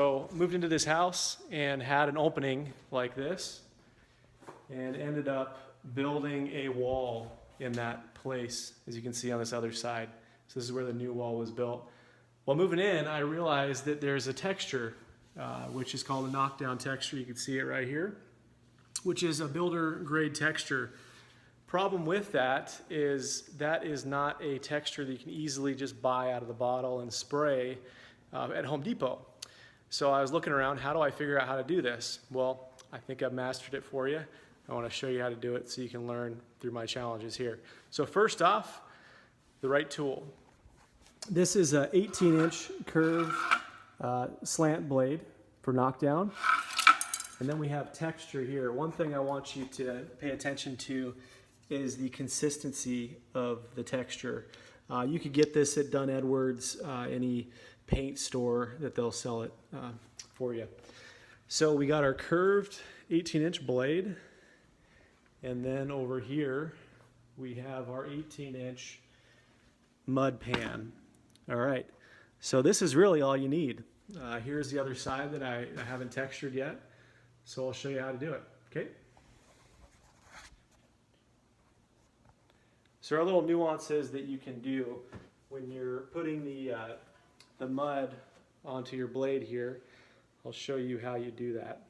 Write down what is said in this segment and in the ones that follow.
So moved into this house and had an opening like this and ended up building a wall in that place, as you can see on this other side. So this is where the new wall was built. While moving in, I realized that there's a texture, which is called a knockdown texture. You can see it right here, which is a builder grade texture. Problem with that is not a texture that you can easily just buy out of the bottle and spray at Home Depot. So I was looking around, how do I figure out how to do this? Well, I think I've mastered it for you. I want to show you how to do it so you can learn through my challenges here. So first off, the right tool. This is an 18-inch curved slant blade for knockdown. And then we have texture here. One thing I want you to pay attention to is the consistency of the texture. You could get this at Dunn Edwards, any paint store that they'll sell it for you. So we got our curved 18-inch blade, and then over here we have our 18-inch mud pan. All right, so this is really all you need. Here's the other side that I haven't textured yet, so I'll show you how to do it, okay? So there are little nuances that you can do when you're putting the mud onto your blade here. I'll show you how you do that.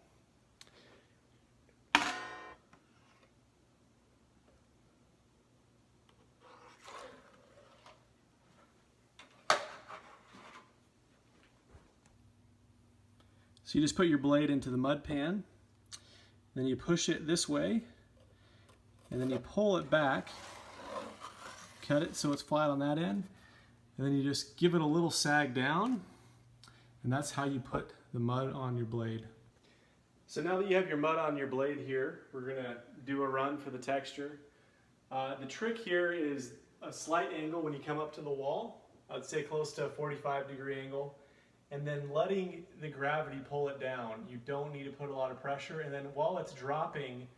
So you just put your blade into the mud pan, then you push it this way, and then you pull it back, cut it so it's flat on that end, and then you just give it a little sag down, and that's how you put the mud on your blade. So now that you have your mud on your blade here, we're gonna do a run for the texture. The trick here is a slight angle when you come up to the wall. I'd say close to a 45-degree angle, and then letting the gravity pull it down. You don't need to put a lot of pressure, and then while it's dropping,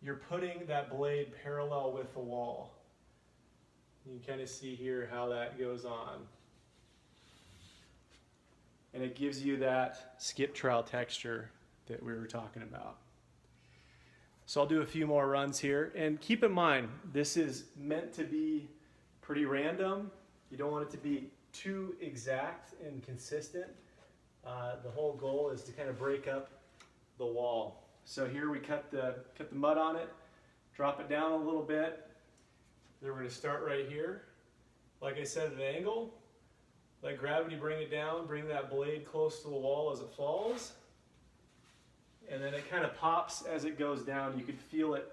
you're putting that blade parallel with the wall. You can kind of see here how that goes on. And it gives you that skip trowel texture that we were talking about. So I'll do a few more runs here. And keep in mind, this is meant to be pretty random. You don't want it to be too exact and consistent. The whole goal is to kind of break up the wall. So here we cut the mud on it, drop it down a little bit. Then we're going to start right here. Like I said, at an angle. Let gravity bring it down, bring that blade close to the wall as it falls. And then it kind of pops as it goes down. You could feel it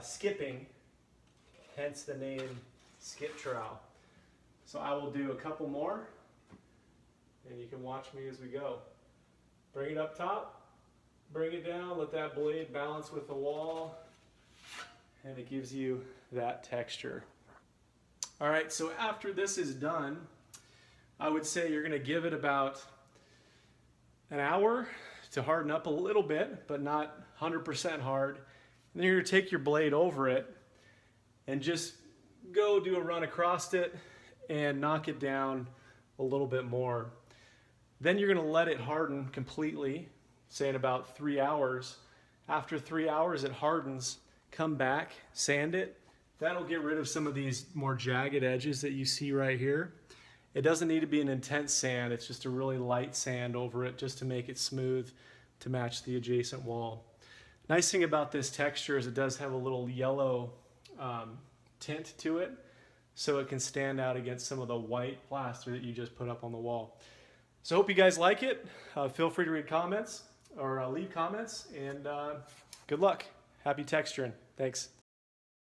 skipping, hence the name Skip Trowel. So I will do a couple more, and you can watch me as we go. Bring it up top, bring it down, let that blade balance with the wall, and it gives you that texture. All right, so after this is done, I would say you're gonna give it about an hour to harden up a little bit, but not 100% hard. And then you're gonna take your blade over it and just go do a run across it and knock it down a little bit more. Then you're gonna let it harden completely, say in about 3 hours. After 3 hours, it hardens. Come back, sand it. That'll get rid of some of these more jagged edges that you see right here. It doesn't need to be an intense sand, it's just a really light sand over it just to make it smooth to match the adjacent wall. Nice thing about this texture is it does have a little yellow tint to it, so it can stand out against some of the white plaster that you just put up on the wall. So hope you guys like it. Feel free to read comments or leave comments, and good luck. Happy texturing. Thanks.